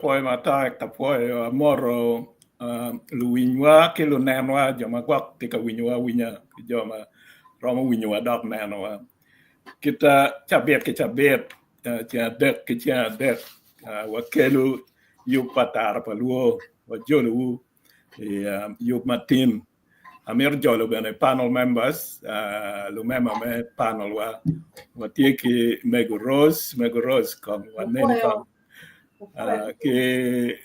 poi mata ka poi moro luwinywa ke lu nenwa joma kwak tika winywa winya joma romo winywa dok nenwa kita cabet ke cabet cia dek ke cia dek wakelu yuk patar paluo wajolu yuk matin amir jolo bene panel members lumema me panel wa tieki Mego Rose kom wanen kom ke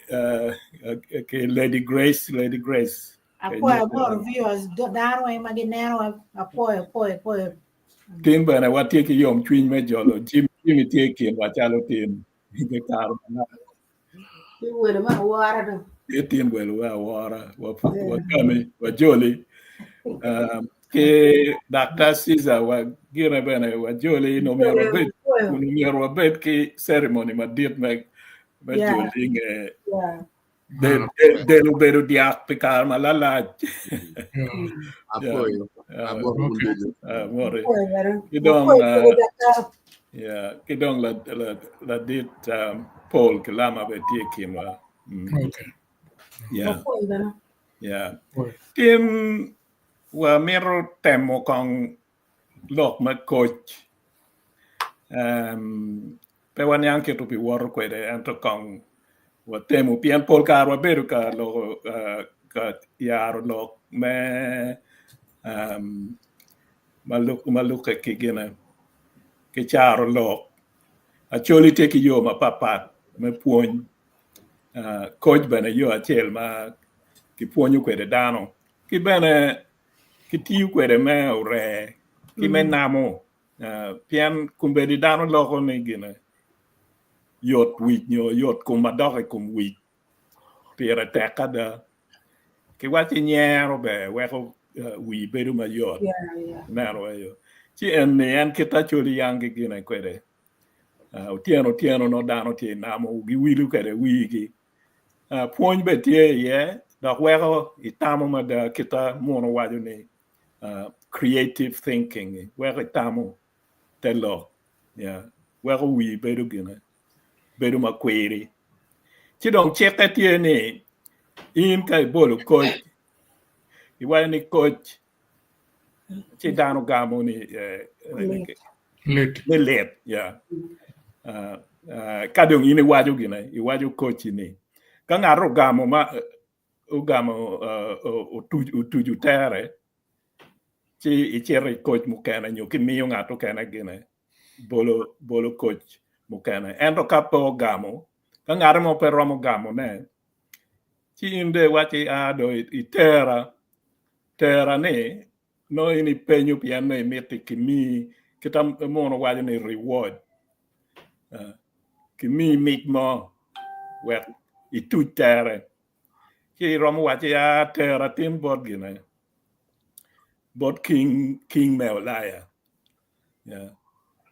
Lady Grace Apoio viewers daro e maginero apoio tin bene wa tieki yom chwiny me jolo jim tieki wa chalo tin ke karo Wele ma wara tin welo wa wara wa kame wa joli ke Dr. Caesar wa gira bene wa joli no miero bet ki ceremony ma dit me joli nge de lo beru diak pikar malala apoio kidong la dit Paul kilama be tieki ma tim wa mero temo kong lok ma coach pe wan yang ke to pi wor kwede anto kong wa temo pian Paul kar wa beru ka lo ka yaro lok me maluk ke gena ke charo lok acholi teki yo ma papat me puony coach bene yo achel ma ki puonyo kwede dano ki bene ki tiu kwede me ore ki me namo pian kumbe di dano loko ni gina yot wich nyo yot kuma doke kum wich pira teka da ki wachi nyero be weko wi bedu ma yot nero ayo chi en kita choli yangi gina kwede otieno no dano ti namo gi wilu kwede wigi puonj be tie ye dok weko itamo ma da kita mono waju ni creative thinking weko itamo telo weko wi bedu gina bedu ma kweri chi dong cheke tie ni in kai bolo coach iwa ni coach chi dano gamo ni let kadong ini waju gina iwaju coach ni ka ngaro gamo ma ugamo utuju tere chi ichere coach mukena nyo kimiyo ngato kena gina bolo coach mukena ento kapo gamo ka ngaro mo per romo gamo ne chi inde wachi ado itera ne no ini penyo pian ne meti kimi kita mono waju ni reward kimi mit mo wet itu tere ki romo wachi tera tim bod gina bod king meolaya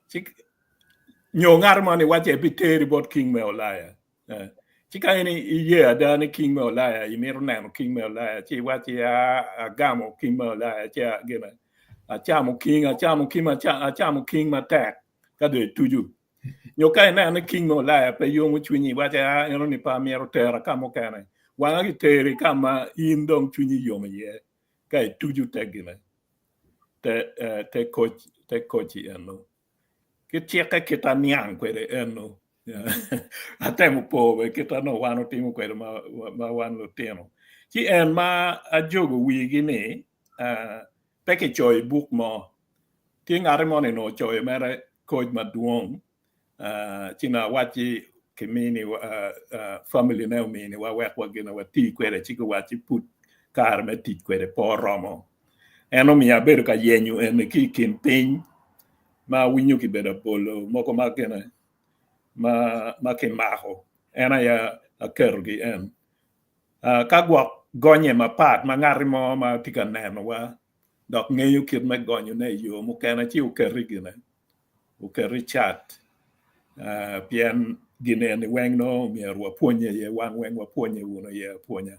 chik nyongar mani wachi biteri bod king meolaya chika ini iye adani king meolaya imiro neno king meolaya chi wachi gamo king meolaya chi gina achamo king matek kado tuju nyoka ina king meolaya pe yomu chunyi wachi ino ni pa miero tera kamo kane wanga ki teri kama indong chunyi yoma ye kai tuju tegina te coach eno ki tieka kita niang kwede eno atemo pobe kita no wano timo kwede ma wano temo ki en ma ajogo wigi ni peke choy book mo ti ngare mo no choy mere coach maduong china wachi kimini family ne mini wa wek wa gina wa ti kwede chiko wachi put kar me ti kwede po romo eno mi abedo ka yenyu en ki kin piny ma winyo ki bedo polo moko ma kene ma kin mako ena ya akergi en ka gwak gonye ma pat ma ngari mo ma tika neno wa dok ngeyo kit me gonyo ne yo mo kena chi ukeri gine ukeri chat pien gine ni weng no mier wa puonye ye wan weng wa puonye uno ye puonya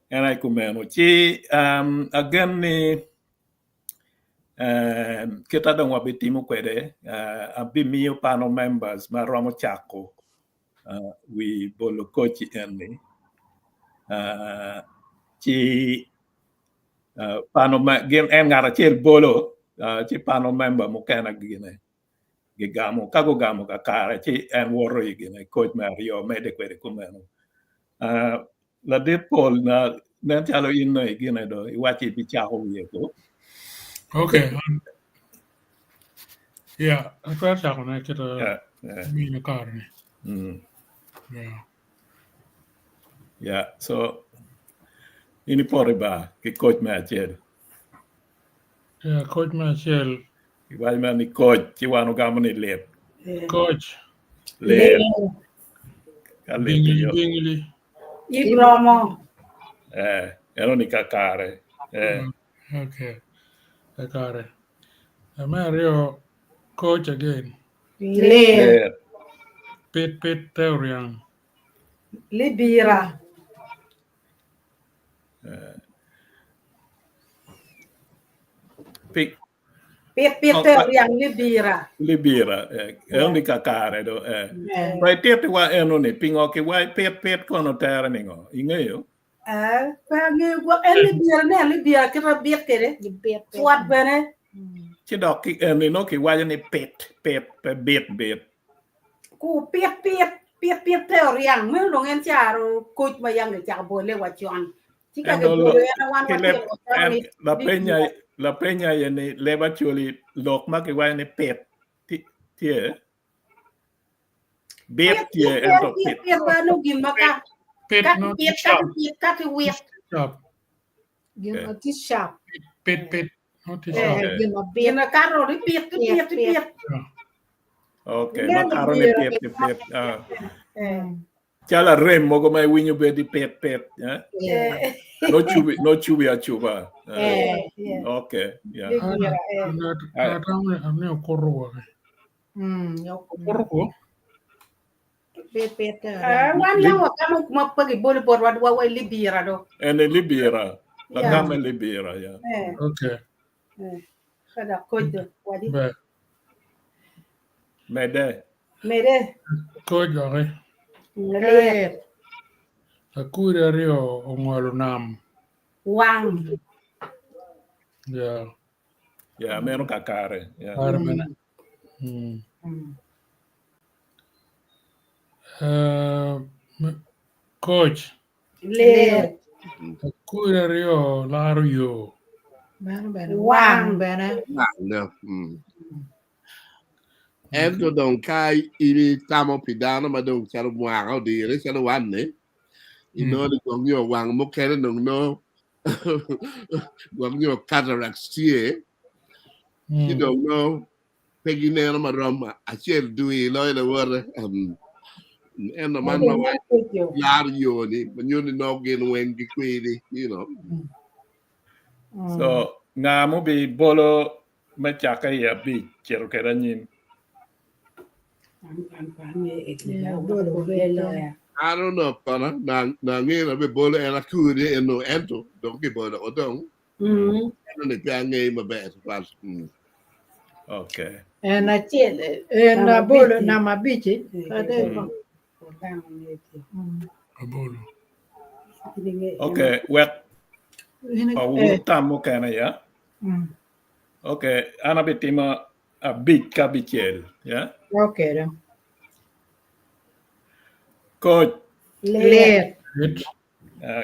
ena kumeno chi again ni kita dong wabitimo kwede abi miyo panel members ma romo chako we bolo coach ni chi pano game en ngara chel bolo chi pano member mo kana gine gigamo kago gamo ka kare chi en woro gine coach Mario mede kwere kumeno la de Paul na chalo inno gine do iwachi pichaho yeko. Okay. Yeah, I tried to connect it me in the car. Yeah, so ini pore ba ke coach Machel. Yeah, Coach Machel. Iwai man ni coach chi wano gamo ni lep. Coach. Lep. Bingili. Ibromo. Ero ni kakare. Okay. I got it. Mario, coach again. Lep. Pit Teorian. Libira. Pit Teorian Libira. Libira. Ero ni kakare do. Pai tiete wa eno ni pingo ki wai pit kono terra ningo. Ingeyo. Pange gua Libira kira biet kere. Suat bene. Chi dok ki ni no ki wai ni pit bit. Ku pit teorian me lo ngen charo coach mayang de chabo le wachuan. Chika ke bolo na wan la peña ni leva chuli lok ma ki wai ni pit tie bit tie ento pit no gimaka Pit no sharp. kat wet Sharp. gimaka ti sharp Pit not sharp. gimaka karo ri pit. Okay, makaro ni pit. Chala rem mogo mai winyo be di pit. No chubi a chuba. Okay, yeah. I'm not corro. Corro. Pit. Wan yang wakamo kuma pagi bolo bor wa Libira do. And Libira. La gama Libira, yeah. Okay. Kada coach wadi. Mede. Coach okay. Lep. Akura rio ongolo nam. Wang. Yeah. Yeah, meron kakare. Yeah. Coach. Lep. Akura rio lario. Wang bene. Ento don kai ili tamo pidano ma don chalo wang au di re chalo wan ne. Ino di gong yo wang mo kere nong no. Gong yo cataract tie. You don't know. Pegi ne no ma rom a chel dui lo ile wore. Eno man ma wa yar yo ni. Manyo ni no gen wen di kwili. You know. So nga mo bi bolo machaka ya bi chero kera nyin. I don't know, Connor. Na ngena be bolo ena kuri eno ento. Don't ke bolo odong. Eno ne piange ma be pas. Okay. Na chele na bolo na mabichi. Okay, wek tamo kana ya. Okay, ana betima a big kabichel, yeah. Okay then. Coach Lep.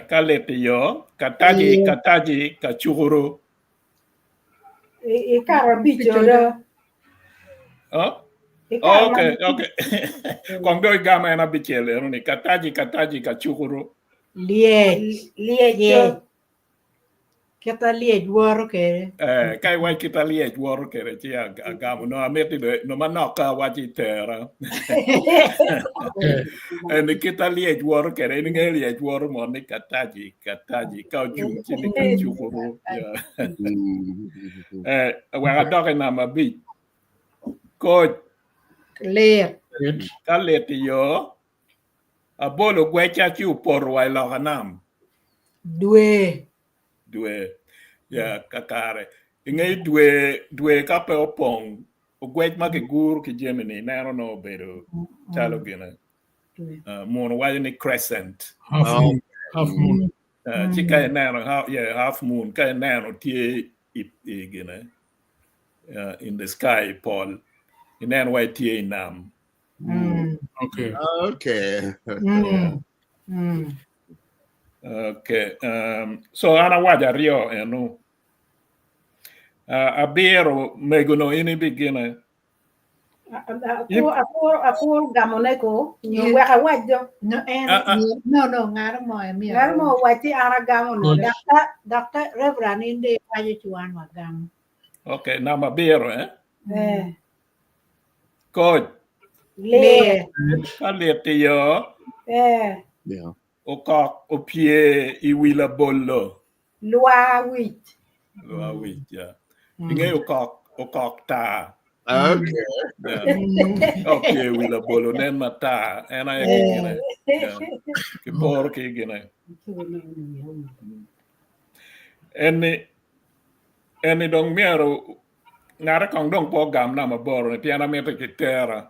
kalete yo kataji kachuru. Karo bicho do. Okay. Kong doi gama ena bichel eroni kataji kachuru. Liej. Kita liej woro kere. Kai wai kita liej woro kere chi agamo no ameti no manoka waji terra. And kita liej woro kere ni ngai liej woro mo ni kataji kau jung chi ni kachuru. Wa doke na mabi. Coach Lep. kalete yo abolo gwecha chi upor wai lokanam. Due ya kakare ingei due kape opong ogwej ma ke gur ki Germany na no bedo chalo gina moon wa ni crescent half moon chi ka nano half moon ka nano tie in the sky Paul inan wa tie nam okay okay so ana waja rio enu abiro megono ini begina aku gamone ko nyo wa wajo no ngaro mo mi ngar mo wati ara gamono Dr. Reverend inde ayo chuan wa gam okay nama biro coach le kalete yo o pie I wila bollo lua wit ya inge o kok ta Okay. O pie wila bollo nen mata ena gine ke por ke gine eni dong miero ngara kong dong po gam na maboro ne piana mete ke terra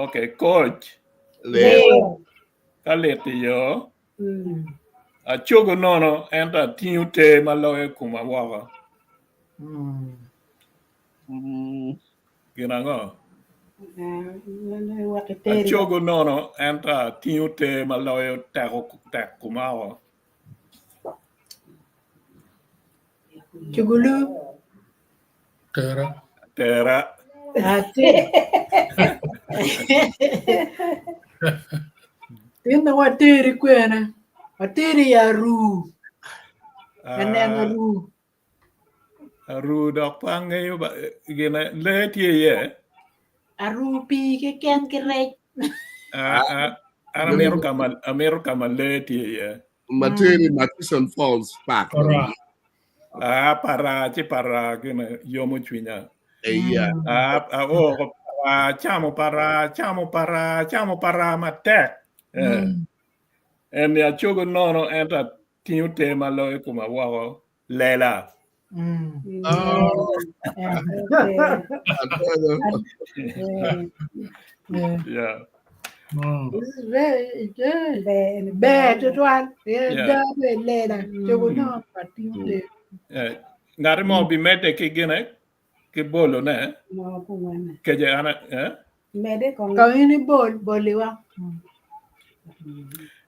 okay coach le kalete yo a chogo nono enta tiute maloe kuma waga ginango a chogo nono enta tiute maloe tak kuma wa chugulu terra ate tinda wateri kwena wateri ya ru kanena ru dok pange yo ba gina letie ye aru pi ke ken kerek America ma letie ye Materi Matison Falls Park. para gina yomo chwinya chamo para matek en ya chogo nono enta tiute maloe kuma wago lela yeah this is very good bad one lela chugu no patinte ngari mo bi mete ke gine ke bolo ne no kumana ke je ana mede ko ini boliwa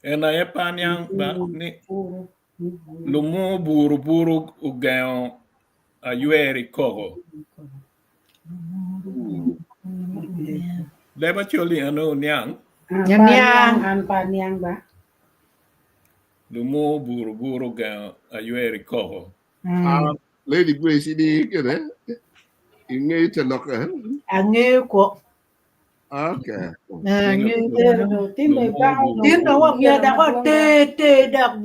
ena ye panyang ba ni lumu buru ugayon ayueri kogo leba choli ano nyang an panyang ba lumu buru ugayon ayueri kogo Lady Grace ini kene inge tenok ange ko okay tinda wa ya da ko te dak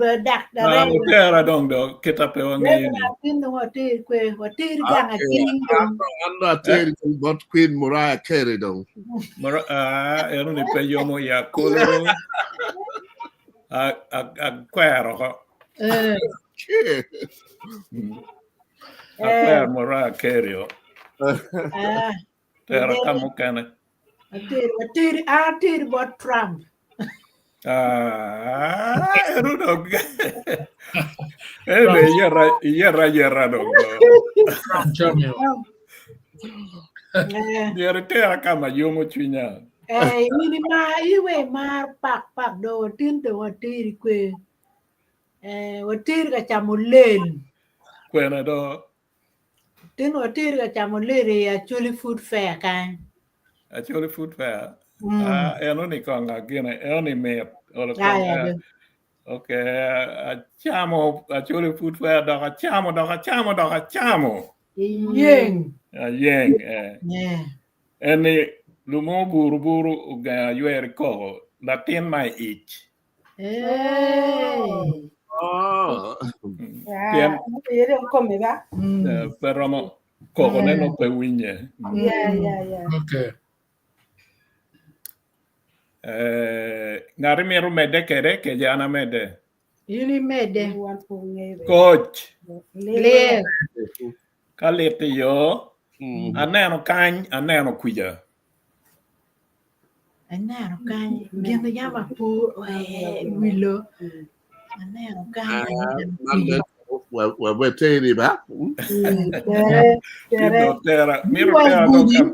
tera dong do kita pe wangi tinda wa te kwe wa te ga king ando ateri bot Queen Mariah Carey dong ero ni pe yomo ya kolo a kwero ko kwero Mariah Carey tera kamo kana ateri bot Trump ero dong yera dong yera tera kama yomo chwinya ini ma iwe mar pak do tinda wa teri kwe wa teri ka chamulel kwena do tin wa teri ka chamulel ya chuli food fair kan actually food fair eno ni konga gina eno ni me okay chamo actually food fair doka chamo yeng eni lumo buru uga yueri kogo latin my ich Yere come va? Però kogo neno pe winye. Okay. Ngari miru mede kere ke jana mede. Ini mede. Coach. Le. Kalete yo. Aneno kany, aneno kuja. Anaro kany gendo yama pu wilo. Anaro kany. Wa teri ba. Miro terra non cam.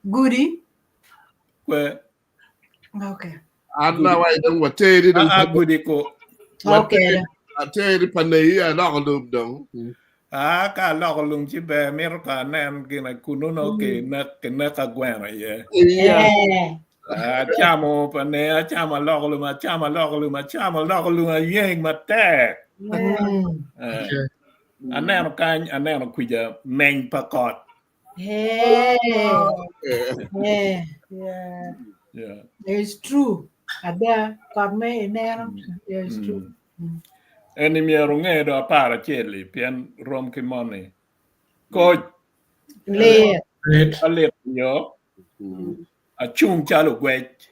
Goody. Que Okay. Anna wa dong wa teri dong. gudi ko. Okay. Teri panai lo dum dong. Ka lo lung chi be miro ka nen gina kununo ke na ka gwena ye. Chamo pane chama lo luma yeng mate. Aneno kany aneno kuja meny pakot. Yeah. Yeah. It's true. Ada kame enero. It's true. Eni miero ng'e do apara cheli pien rom kimoni. Coach Le. alit yo achung chalo gwech.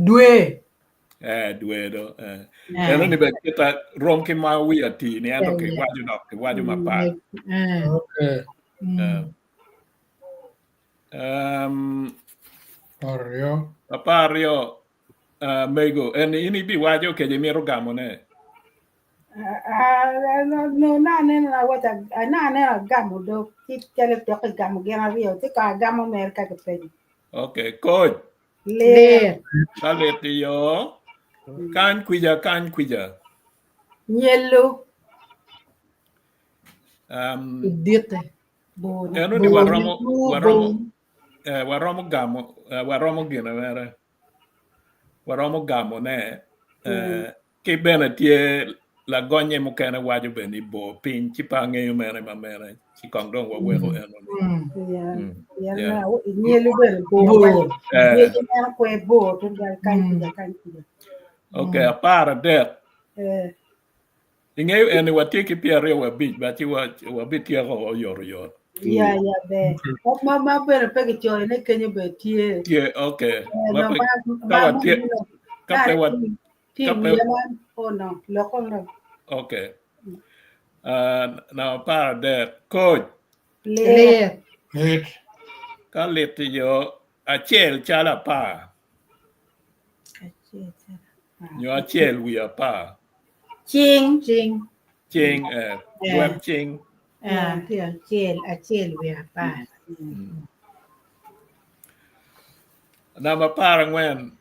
Dwe. Dwe do. Eno ni be kita rom kimawi ati ni ando ke waju mapa. Okay. Apario mego ini bi waju ke jemiro gamone. No, na gamo do tele to gamo gena rio te ka gamo merka ke pe. Okay, coach. Le. Saleti yo. Kan kuija. Nyello. Dite. Eno ni waromo gina mere. Waromo gamo ne. Ki bene tie la gonye mukene waju beni bo pin chipa ngeyo mere ma mere. Chikong dong wa wego eno. Yeah. Nyello bene bo. Yeah, kwe bo to kan kuja. Okay, apara det. Ingeyo ene watiki pia rewa bich bachi wa bitia go yor. Yeah, be. Ma bene pege chore ne kenye be tie. Tie, okay. Oh no, local. Okay. Now apara det. Coach. Le. Ka leti yo achel chala pa. Yo achel wi apa. Ching. Web ching. Achel we apa. Na mapara ngwen.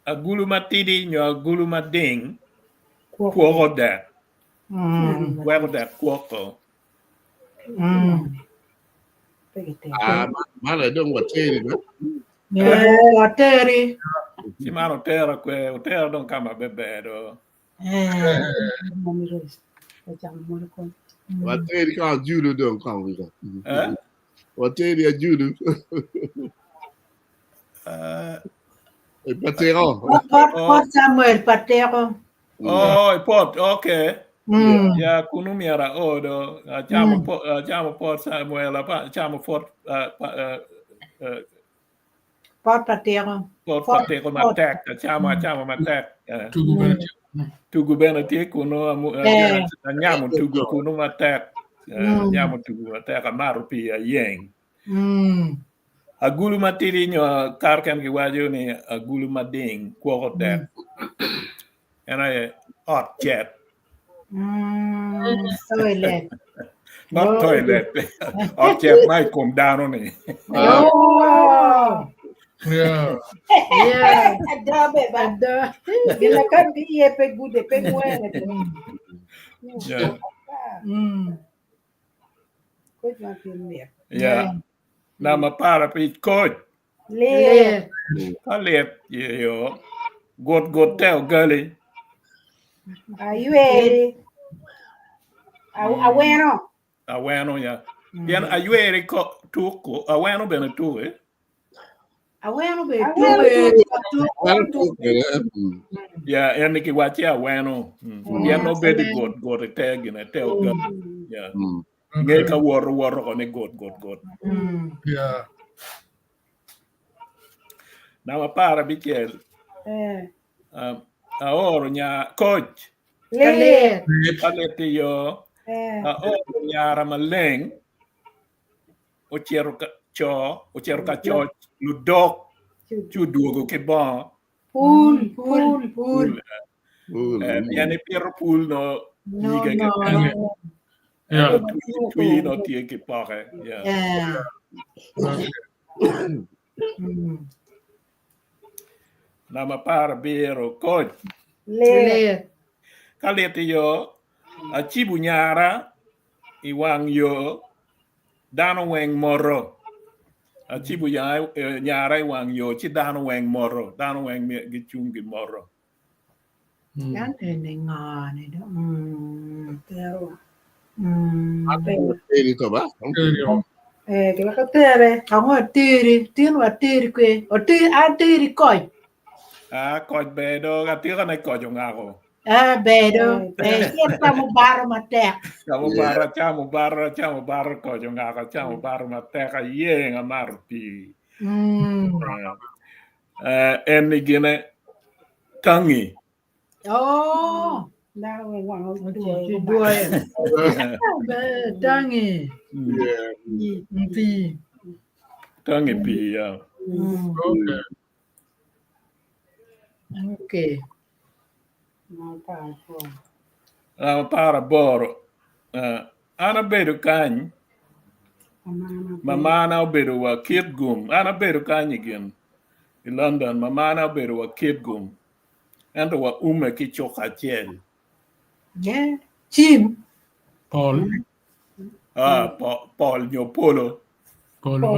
Agulu matidi nyo agulu mading. Kuoko dat. Kuoko dat kuoko. Mala dong wa teri ba. Wateri. Si mano terra terra don't kama bebedo. Wa teri ka judo dong kan wi. Wa teri a judo. Patero. Pot Samuel Patero. Pot, okay. Ya kunu miara odo. Chamo pot Samuel apa chamo pot Pot Patero. Pot Patero matek. Chamo matek. Tugu benati kuno nyamu tugu kuno matek. Nyamu tugu matek amaru pia yeng. Agulu matiri nyo karkan ki waju ni agulu mading kuoko dek. Ena hot jet. Toilet. Not toilet. Hot jet might come down on it. Yeah. Ada. Gila kan di pe gude pe muere. Yeah. Coach ma pirmia. Yeah. Na mapara pi coach. Le. Kalet yo. God tell girly. Ayueri. Aweno ya. Yan ayueri ko tuko. Aweno bene tu eh. Aweno be Yeah, and ki wachi aweno. Yan no bedi God tag in a tell girl. Yeah. Nge ka war ko ni God. Yeah. Na mapara bikel. Ahora nya coach. Le. Paleti yo. Ahora nya ramaleng. cho o cer ka cho lu dok chu duogo ke ba pool yani per pool no no tui no tie ke pa na ma para bero ko le ka le te yo a chibu nyara I wang yo dano weng moro a chibu nyara I wang yo chi dano weng moro dano weng mi gi chung gi moro yan ne ngane do Tiri to ba? Che la catere kamu tiri tin wa tiri kwe o tiri a tiri koi ko bedo ga tira na ko jongago bedo siapa mu baru matek chamo barra ko jongago chamo barra mateka ye nga marpi en gene tangi oh Now we want to ci do due tangi pi tangi pi ya okay para boro ana bedo kany mama na bedo wa kid gum ana bedo kany again in London mama na bedo wa kid gum ando wa ki choka chel yeah chim Paul Paul nyo polo polo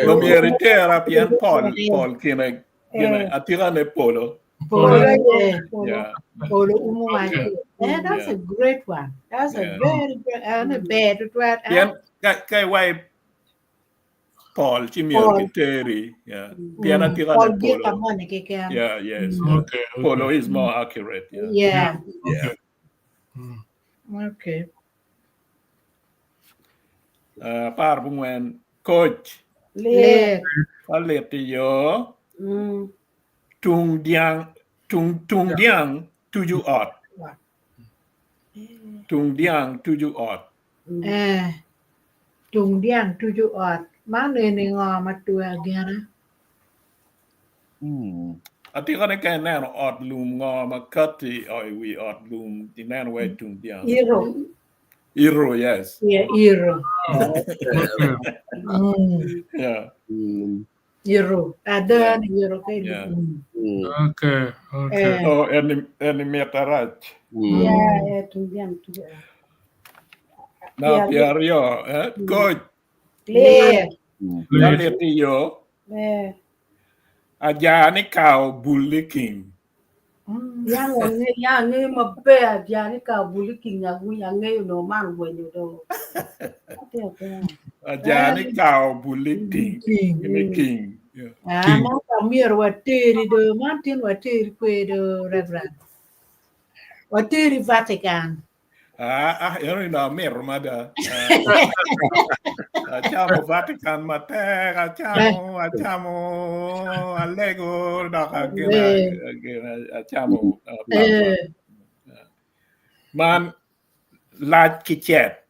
lo mi eritera pian Paul kine atira ne polo yeah polo that's a great one that's a very good and a bad one pian kai wai Paul chimio kiteri yeah pian atira ne polo yeah yes Okay. polo is more accurate yeah Mm. okay par bungwen coach le aleti yo tung diang tuju ot tung diang tuju ot tung diang tuju ot mana ni ngo matua gana atira ne kan na ot lum ngo makati oi we ot lum dinan we tung diang Iro yes yeah iro yeah iro ada ni iro kai Yeah. Okay. oh any metarach na piario coach le aleti yo aja ni kao bully king yang ngi mabe dia ni ka buli king yang ngi no man we ni do aja ni kao bully king yeah. ma kamir watiri do Martin watiri kwe do reverend watiri Vatican you know mir mada chamo Vatican mate chamo alego da gena chamo man lad kichet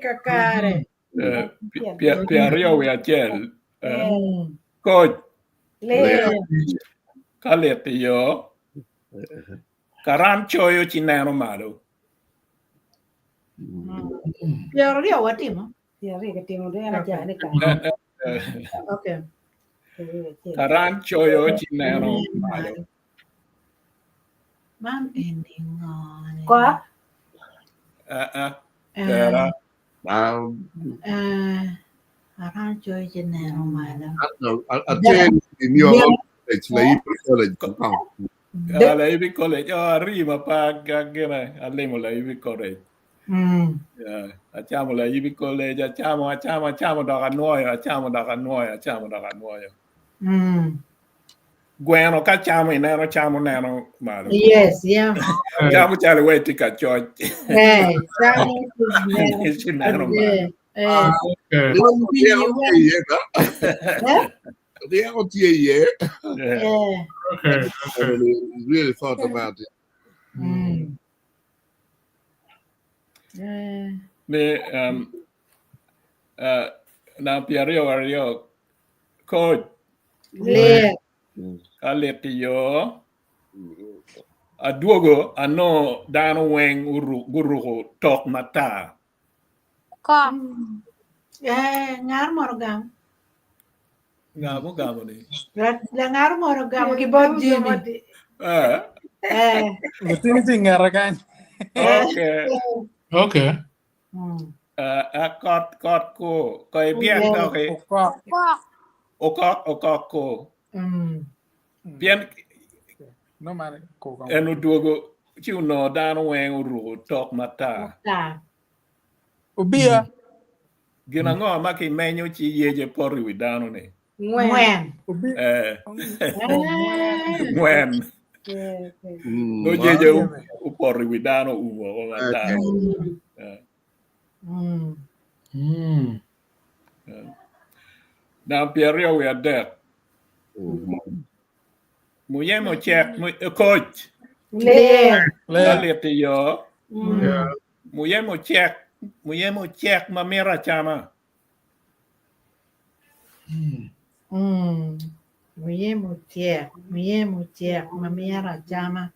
kakare Piario we achel coach kalete yo karan choyo chinero malo Piario watimo okay karan choyo chinero malo man ending on Kwa era arancho chinero malo Attend in your college, like college. ala ibi college arriba pa gena alemo la ibi college achamo la ibi college achamo da noya Gweno ka chamo ineno chamo neno malo. Yes, yeah. Chamo chale weti ka church. Hey, chamo neno malo. they are yeah. Okay. Really thought about it. Me na Pierre coach Le. Aletio aduogo ano dano weng guru tok mata Ngar morgam. Gamo ni. La ngar morgam ki bod jini. Betul tinggal kan. Okay. Kot ko biang tau ke. Okok ko. Biang No mana ko. enu duogo chiu no dano weng uru tok mata. Ubia. Gina ngo maki menyo chi yeje pori wi dano ni. Ngwen. Ngwen. No yeje upori wi dano uwo mata. Now Pierre we are there. Muyemo check coach. Aletio. Muyemo check mamera chama. Muyemo check mamera chama.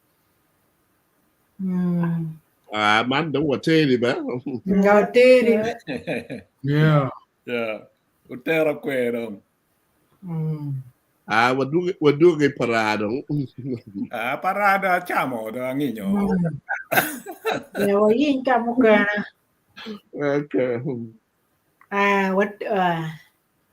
Man don't want to tell you about. Yeah. Utera kwero. What do get parado? Parada chamo da nginyo. Lewa yin kamukana. Okay.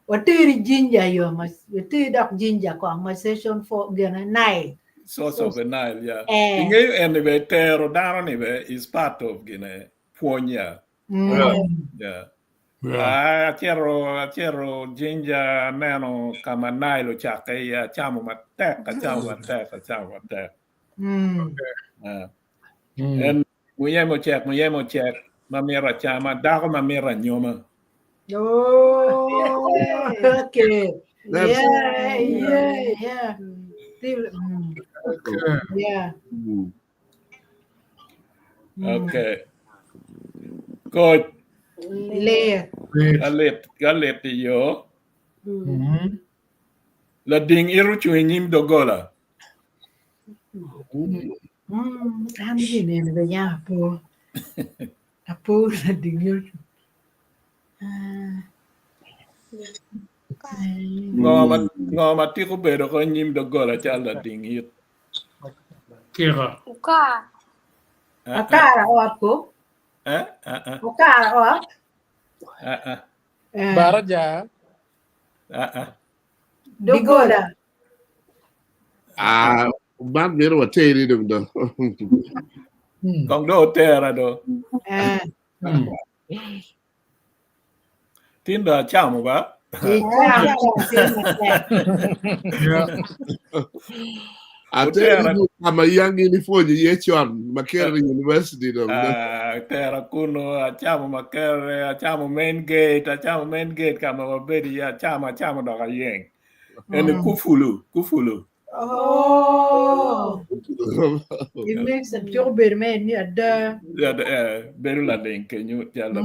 What did ginger you must dog ginger conversation for gonna night. Source of the Nile, yeah. Anyway, Tero down anyway is part of Guinea. Puonya. Yeah. Chero ginger nano kama Nile chaka ya chamo matek. And muyemo check. Mamera chama dago mamera nyoma. Oh, okay. Yeah. Yeah. Okay. Good. Le. Galet yo. La ding iru chuinim dogola. Am gini ni banya apo la ding yo. Ngoma tiko bedo ko nyim dogola chala ding it. Kira. Akara o apo? Akara o? Baraja. Dogola. Man mero wa tell you do. Kong do tera do. Tinda chamo ba? I tell you, I'm a young uniform, Makerere University. Tera kuno, chamo Makerere, chamo main gate, kama wabedi ya chamo doga yeng. And kufulu. Oh, it makes a pure beer man. Beru la ding kenyu jala.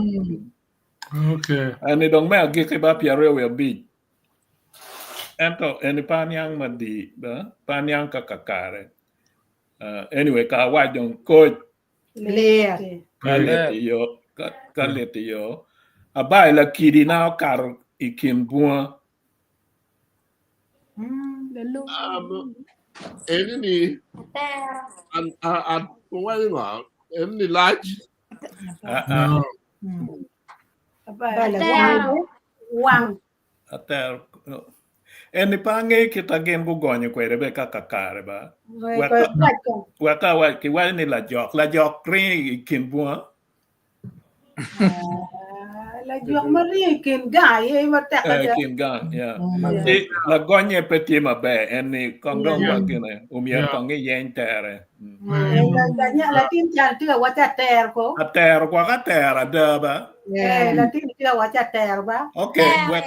Okay. Ani dong me agi ba Pierre we big. Ento eni panyang madi ba panyang kakakare. Anyway ka wajong coach Le. kaleti yo. Abai la kidi na kar ikin bua. Any any large? Wang. Eni pange kita gen go gonyo kwere be kakakare ba. Waka ki wani la jok ri ikin bua. la juak mari kin gai ma ta ka Kim Gang, yeah. Ti la gonye peti ma be eni kongdong wa kine umia kongi yen tere. la nya la tin chan ti wa ta ter ko Ater kwa ka ter adaba. la tin ti wa ta ter ba Okay, wet.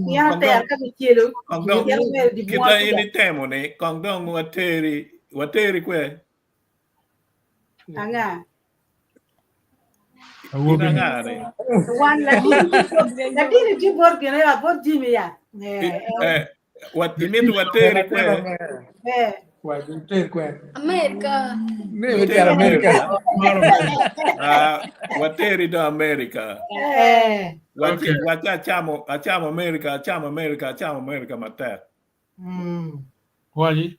ya ter ka bi chilu Kongdong ya me di kita ini temo ni kongdong wateri kwe. anga Ina ngare. wan la tin ti bor ke na bor jimi ya Wat ini tu wateri kwe. Water kwe. America. America. Wateri da America. Wacha chamo America mata. Waji.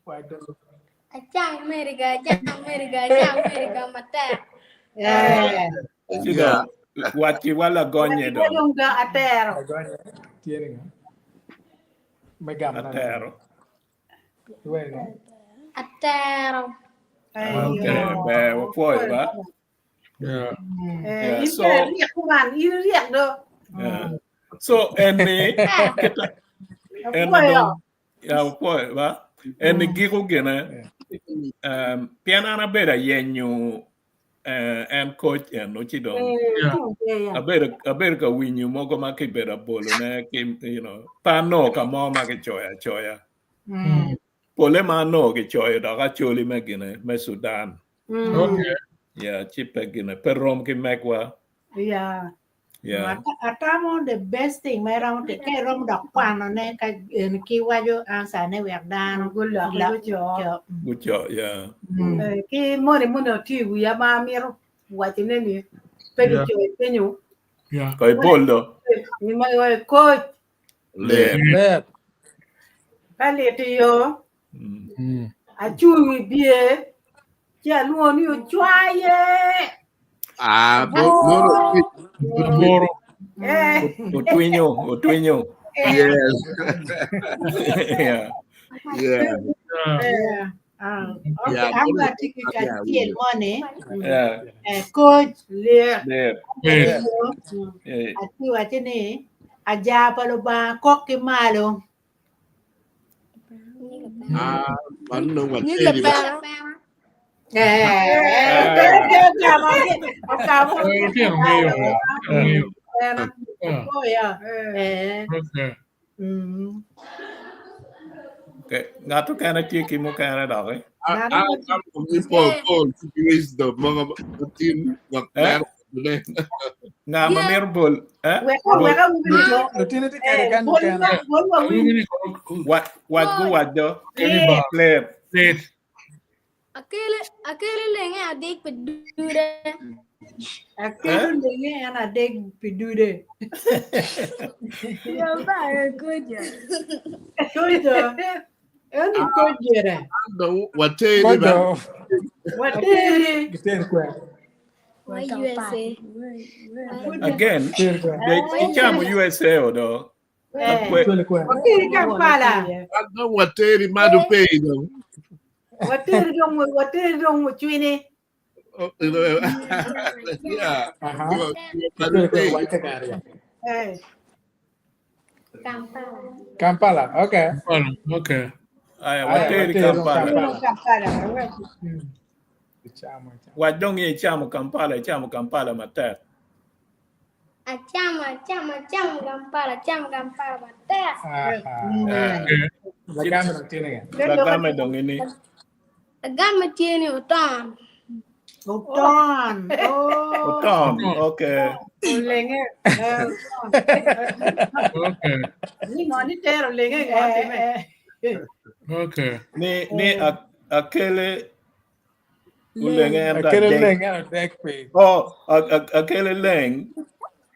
Acang America mata. Sida wachi wala gonye do. Dong ga atero Tiene nga. Megam na. Atero. Bueno. Atero. Okay, be foi ba. Yeah. So riek kuman riek do so eni kita ya foi ba. Eni gigo gene pianana beda yenyu and coach and no chido. Aber ka winyu mogo ma ke beda bolo ne kim pa no ka mo ma ke choya. Pole ma no ke choya da ka choli me gene me Sudan. Okay. Yeah, chipe gene perom ki mekwa. yeah Atamo the best thing mai ram te kai rom dok kwan no ne ka ki wa jo ansa ne wek dan gulla jo Good job, yeah. ki moni ti wi ya ma mi ro wa ti ne ni pe di jo pe nyu Yeah. Koi boldo. ni ma ko Le. Lep. ka le ti yo a chu wi bie ya lu ni o chwa ye Moro. Otwinyo. Yes. Yeah. Yeah. okay am ga tiki ka tiel mone Yeah. coach le Le. Yeah. ati wa tini aja palo ba kok ki malo Ano what Như là ba. Tiene medio. oh ya Okay. Okay. Ngato kana tiki mo kana dog. I'm Paul wisdom mga team Nga mamir bol. Lo tiene que cargar no can. What go what do? Bar. Play. Plate. Aquele lenga adik pedure. Aquele ninguém ana deg pidude. Ya ba kuja. Coisa. Eu não coisa. what Cuando. What is Tiene kwe. Why USA? Again, Tiene kwe. they chamo USA odo. Tiene kwe. Aquele Kampala. what madu pay no What is wrong with Chini? yeah Ajá. madu Tiene kwe. pay White canaria. Kampala. Kampala. Okay. Okay. Ay, wateri Kampala. Kampala. Chamo. Wadongi chamo Kampala mata. Chama Kampala mata. Okay. La cámara tiene que. Lagame dong ini. Agama tiene utan. Uton. Tom, okay. Lenge. Okay. ni mo ni tero lenge Okay. Ni akele ulenge enda Aquele dek. lenga no deck pay. Oh, akele leng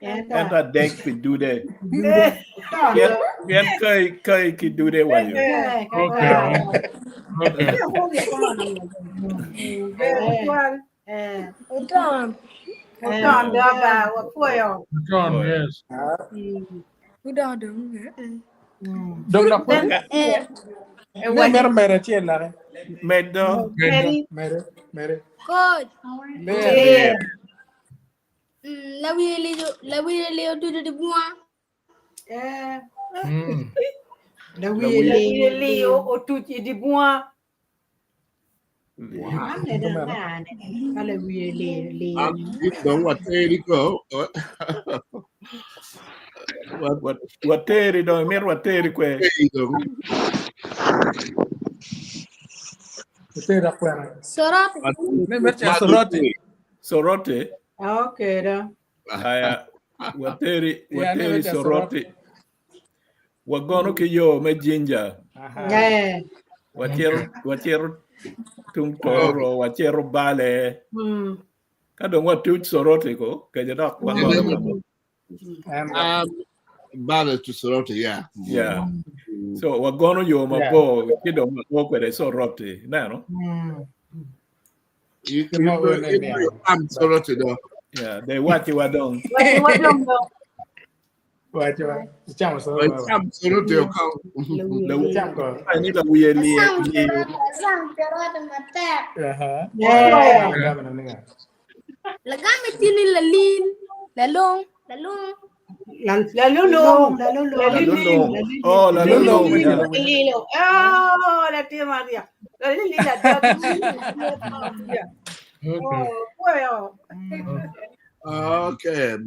enda dek pi dude. Bien kai ki dude wanyo. Okay. Okay. Utan. Uton do ba wa poyo John, yes. Udah dong. Dog na po. Mere tiela. Medo. Mere. Coach. Mere. La wili tu di buah. La wili Leo o tu di buah. Mana dah kalau wili Don't what they go. Wateri do mer wateri kwe. Utera kwara. Sorot. Ne mercha soroti. Sorote. Okay dah. Aya wateri mercha sorote. Wagono ke yo me jinja. Wachero tung toro wachero bale. Kadong watu sorote ko kajadok wagono. Bale to sorote, yeah. Yeah. So wagono yo mabo kido mabo kwere sorote. Na no? You I'm sorote though. Yeah, they watch you wadong. Wacha. Chama I'm sorote ko. Cham ko. Ani la wiyeli. Sang sorot mata. Lagam tini lalin. Lalong. Lalulong. Oh, lalulong. Lilo. Oh, la tía María. La Lila. Okay.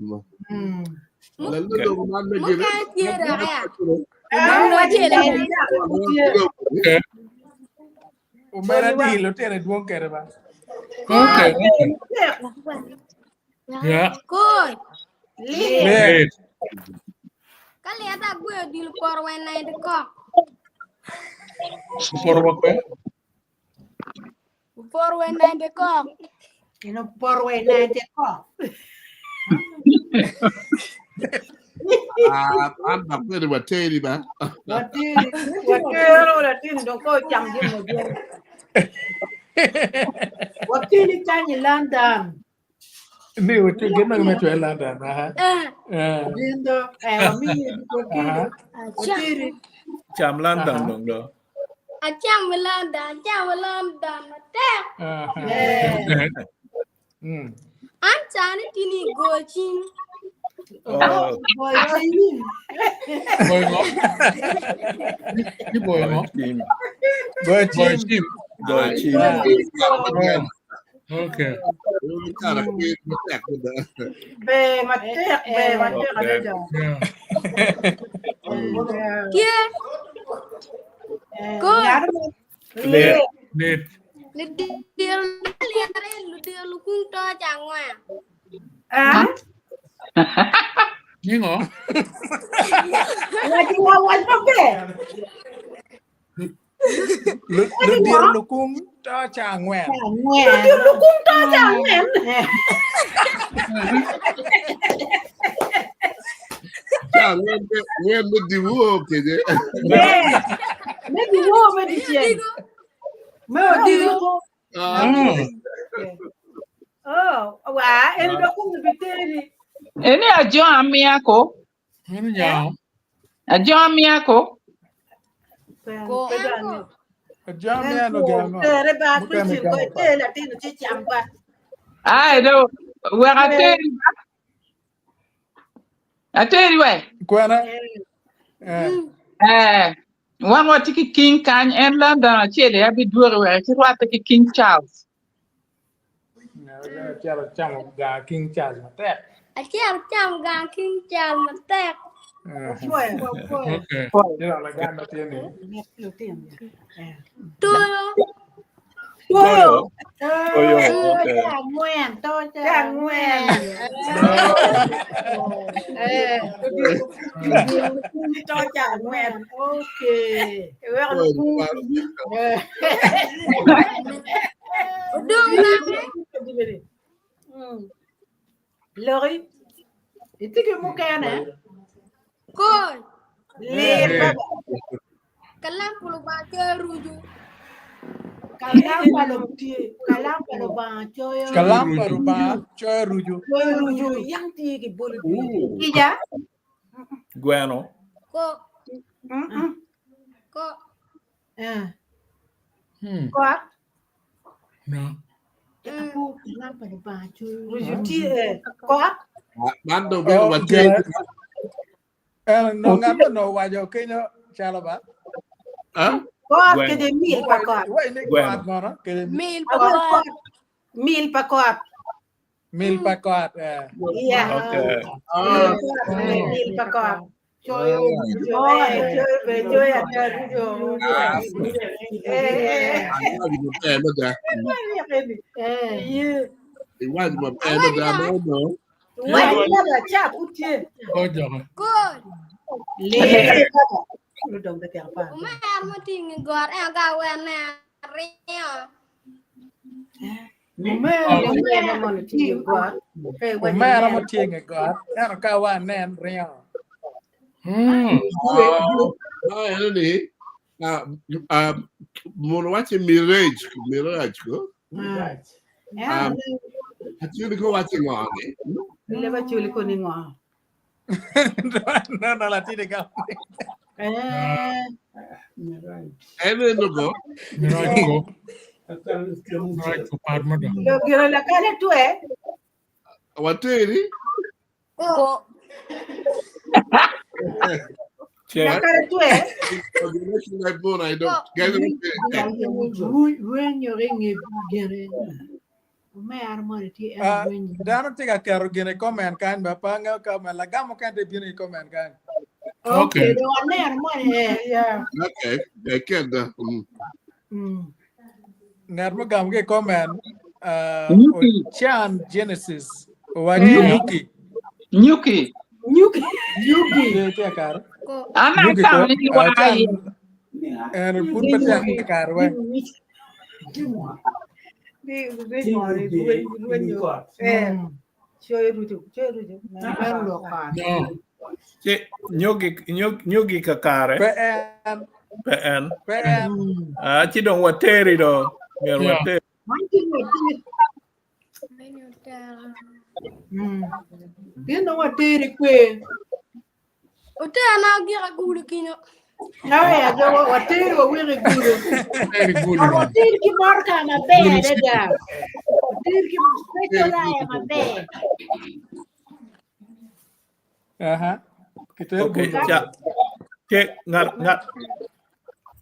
Lalulong man me give Muka tiada ya. Umera di lo tere duong kere ba. Okay. Yeah. Koi. Late. Kali ada gue di luar wena itu kok. Por waktu. Luar wena itu kok. Ino porwe na ko. I'm not going to tell you ba. Wakero la tin dong ko cham di mo dia. Wakili tanya London. Ni utu gena me tu London ha. Dindo mimi wakili. Cham London dong do. Acam London mata. Ancane tini gocin. Oh, Boy ini. Boy ngok. Ni boy ngok. Boy chim. Okay. Be matek ada. Kia. Koi. Late. Ludir lukung to changwa. Ni ngok. Lagi wawan apa? Ludir lukung to changwen. Ludir lukung to changwen. When the diwo kede. Maybe wo medicine. Oh, wah, ele lukung biteri. Ini ajo amiako. Ni nyao. Ajo amiako. Jamia no gano. Tere ba kucing ko tela tino ci chamba. Ai do wakateri. Ateri we. Kwana. Wan watiki King kan en London chele abi duoro we ci watiki King Charles. Chalo chamo ga King Charles mate. Acam gang king cal mata. Okay. Ya la gano tiene. Tuyo. Toyo. Changwen, to changwen. To changwen. Okay. Dong Lori. Itu ke muka na? Koi. Lir. Kalam puluh baca rujuk. Kalam palo ba choyo. Kalam paruba choy ruju. Ruju yang ti bolu. Iya. Guano. Kok. Kok. Kok. No. Aku kalam palo ba choyo. Ruju ti kok. Mando be wa ti. No ngapa no wajo kenyo chala ba. Kot ke de mil pa kot. Wa ini kuat mana? Ke Mil Abang pa kot. Mil pa kot. mil pa kuat. Iya. Okay. Mil pa kot. Chơi ada video. Di wa di ma pe ma da no. Wah, dia baca putih. Oh, jangan. good. Le. Lu dong tadi apa? Uma mo ting god e ga wen na rio. Yang mau ti gua. Mera mo tieng god. Era kawan nen real. Ano ni? Mono watch Mirage ko. Actually ko watching on. Ile ba chuli ko ni ngo. No la tiene ka. Ano no go? Mirai ko. Mirai ko parma da. Yo quiero la cara tú Wateri? Ko. La cara tú I don't get it. When you're in a May armor ti Dano tiga karo gene comment kan bapa nga comment lagamo kan de bini comment kan. Okay, the one armor ya. Okay, I can da. Nermo gam ge comment Chan Genesis Nyuki. Nyuki. De tiga karo. Ana ta ni wa ai. Pun pata karo wa. Nyogi kakare. PN. Ci dong wateri do. Biar wateri. Dia no wateri kwe. Uta na gira gulu kino. Ya, yo wateri wa wiri guru. Very good. Wateri ki marka na be da. Wateri ki spekola ya ma be. Kita Okay, cek ngat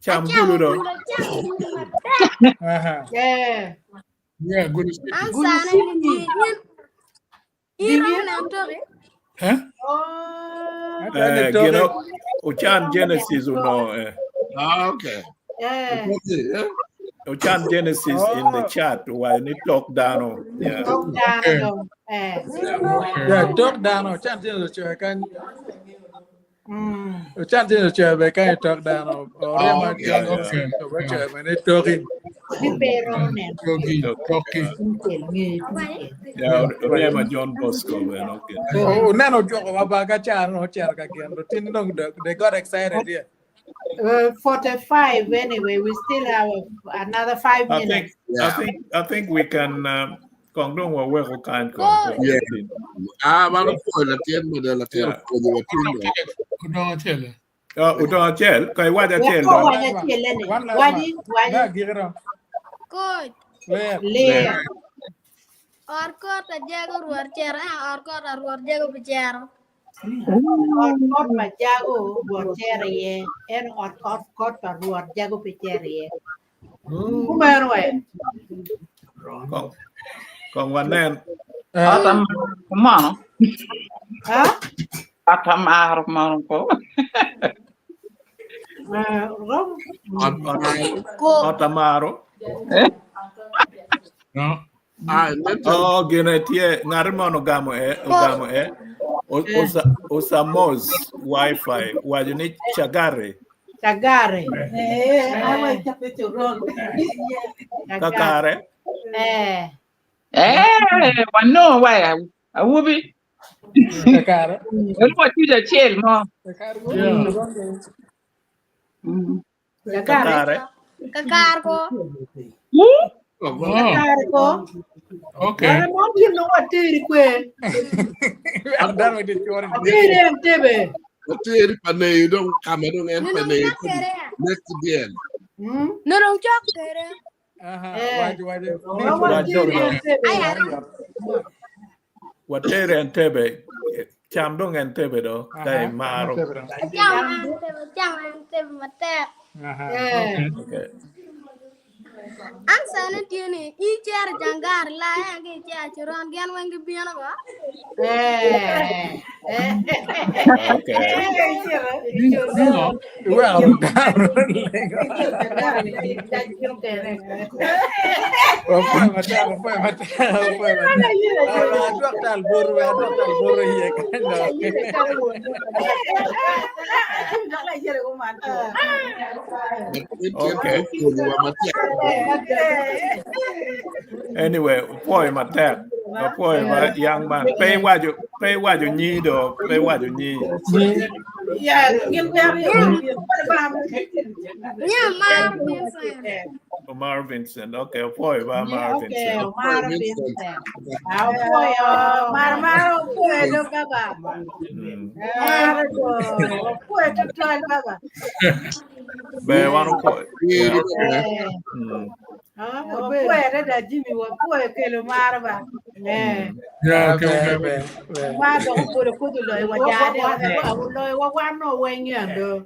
cam dulu do. Yeah, good. Ang sana ni Ira na tori. Huh? Gino Uchan Genesis uno. Okay. Uchan Genesis in the chat while ni talk down. Yeah. Talk down. Ya, talk down. Chan Genesis kan. Chan Genesis kan talk down. Orang macam macam mana talking. Di pero ne. Talking. Yeah, Rema John Bosco. Okay. Oh, nano joke about Gacha no Cherka again. They got excited here. 45 anyway. We still have another 5 minutes. I think we can Kong dong wa we ko kan ko. Yeah. Mana po la tien mo de la tien ko de watin. Udon chele. Udon chel, kai wa da chel. Wadi. Gira. Good. Le. Orko ta jago ruar cer orko ta ruar jago bicara. Orkot ma jago ruar cer ye. Orkot ta ruar jago bicara ye. Kumero Kong wanen. Atam mana? Hah? Atam arok mana ko? Otamaro. No. Oh, gene tie ngarimono gamo Osamos wifi wajini chagare. Kakare. Wano wa awubi. Kakare. What you the chill mo? Kakare. Kakar ko. Okay. Ana mo din no wateri kwe. Andar with the chore. Wateri mtebe. Wateri panay dong kamerong en panay. Next bien. Norong chok kere. Waju. watere Entebbe cham dong Entebbe do dai maro. Jangan mate. Okay. An sana tiene ijar jangar la ya ke ja churon gan wang di biana ba. Anyway, poi matek. Poi ba young man. Pay what you need or pay what you need. Yeah, Mar Vincent. Okay, poi ba Mar Vincent. Be wanu poi. Puede da Jimmy wa puede que lo marba. Ma do puede kudu lo wa jade wa wa no wenyando.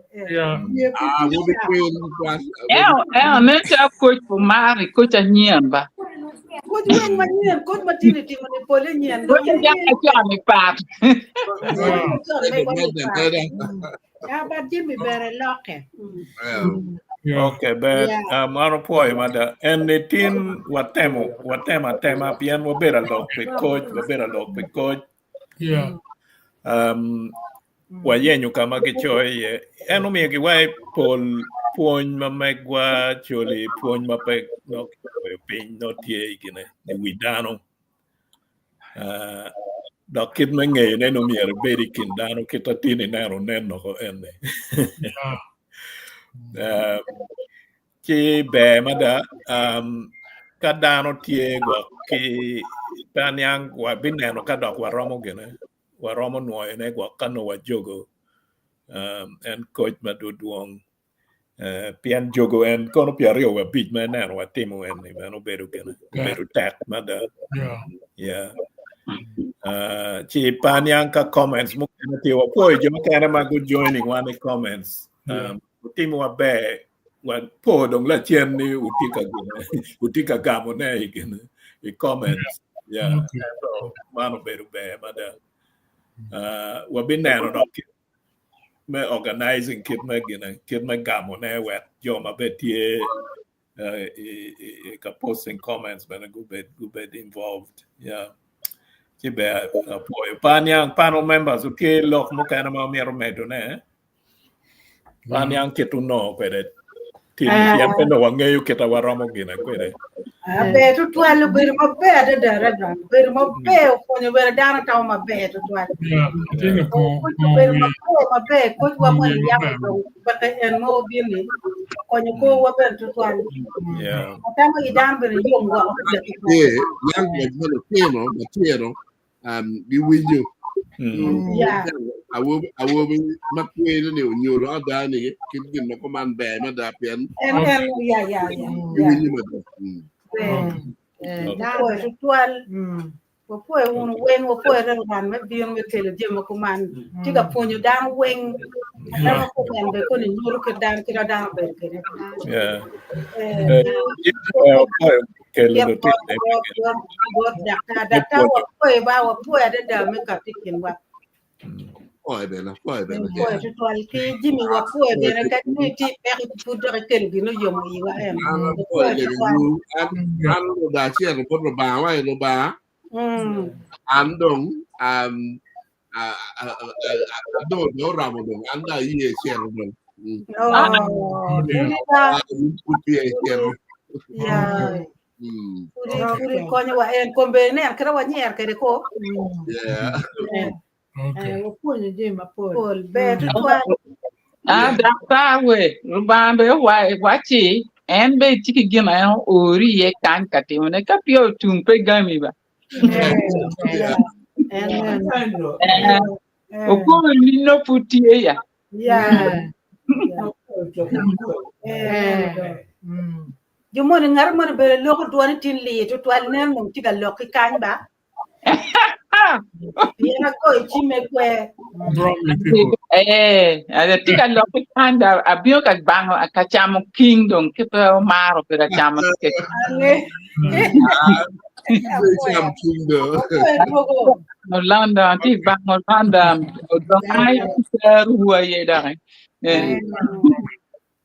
Ne cha coach for Mari, coach a nyen ba. Coach wen ma nyen, coach ma tini tini ne pole nyen do. Coach ya cha mi pat. Ya ba Jimmy bere loke. Okay, but mano poi mada and the team watema tema pian wo better look with coach. Yeah. Wa yenyu kama ke choi eno mi ke wai pol puon ma megwa choli puon ma pe no pin no tie ikine ni widano dokit menge ne no mi er beri kindano kitatini nero neno ko ende ki be mada kadano tie go ki tanyang wa bineno kadok wa romo gene wa romo no ene go kano wa jogo and coach maduduong pian jogo and kono piario wa big man na wa timo en no beru gene beru tak mada yeah chi panyang ka comments mo ti wa poi jo kana ma good joining one comments timo wa be wa po dong la chen ni utika gamo na ikene I comments yeah so mano beru be mada wa binero no me organizing kid me gamo na wet yo ma betie ka posting comments but a good bit involved yeah tibe poi panyang panel members okay lok mo kana ma mero medo ne panyang ketuno kwede tin pian pendo wangeyo kita waramo gina kwede Beto tualu beru ma be da radra beru ma be ko ne beru dana taw ma be to tualu beru ma be ko wa mo ya ko ba ka en mo bini ko ne ko wa be to tualu yeah tama idan beru yom wa yang beru temo matero bi winyo yeah awo makwe ne nyoro ada ne kin no command be ma da pian yeah winyo ma Poi tual poi un wen wo poi ran kan me bion me tele je ma kuman tiga ponyo dan wen dan ko ben be ko ni nyoro ke dan kira dan be ke yeah data wa poi ba wa poi da me ka tikin wa poi bela poi tual ke jimi wa poi be ran ka ni ti e pu do tel bi no yomo yi wa en an da chi an ko ba wa no ba andong do ramo do anda yi chen do Puri konyo wa en kombe ne kra wa nyer kede ko Poi je ma poi. pol be tual Data we rubambe wachi en be tiki gina ori ye kan kati one ka pio tumpe gami ba. Oko ni no putie ya. Jumo ngar mo be lo ko duani tin li to tual ne mo tiga lo ki kan ba Yana ko chime kwe. Drop me people. Ada tika lopi panda abio ka bango akachamo kingdom kipa maro ka chamo ke. Ange. No London ti bango London do ai ruwa ye da.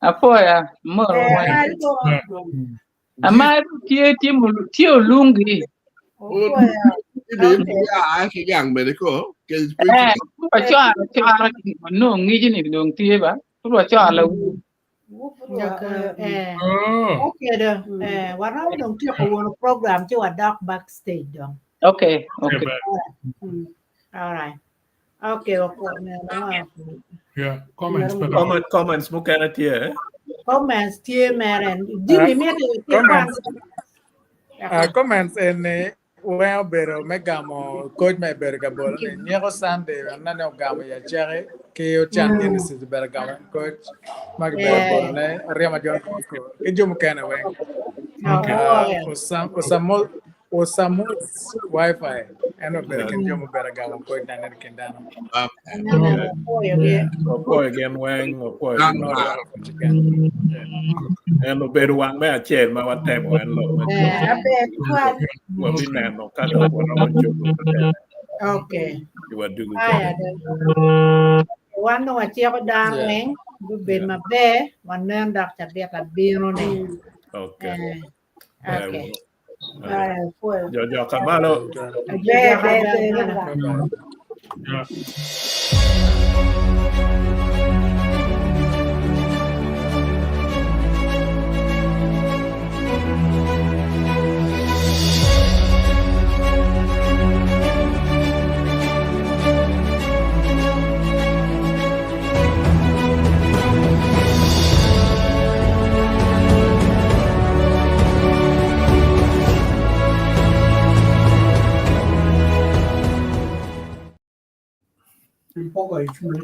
Apoya mo. Ama tie lungi. No ngi ni dong tie ba. Tu cho la. Okay dah. Warna dong tu aku program tu ada backstage dong. Okay. Alright. Okay, Yeah, comments. Comments bukan dia. Comments dia meren. Jadi Comments ini well better megamo coach me better gabol ni ko sande na no gamo ya chere ke yo champion is better gamo coach mag better bol ne rema jon ko ke jom kana we osamo wifi eno better ke jom better gamo coach na ne kendano Opo again wang opo and no better one me chair ma wat time wan lo wa binan no ka do wa no okay wa du wan no chia ko dang neng bu ben ma be wan nem dak cha be ka biro ne okay jo kamalo Un poco de chulo.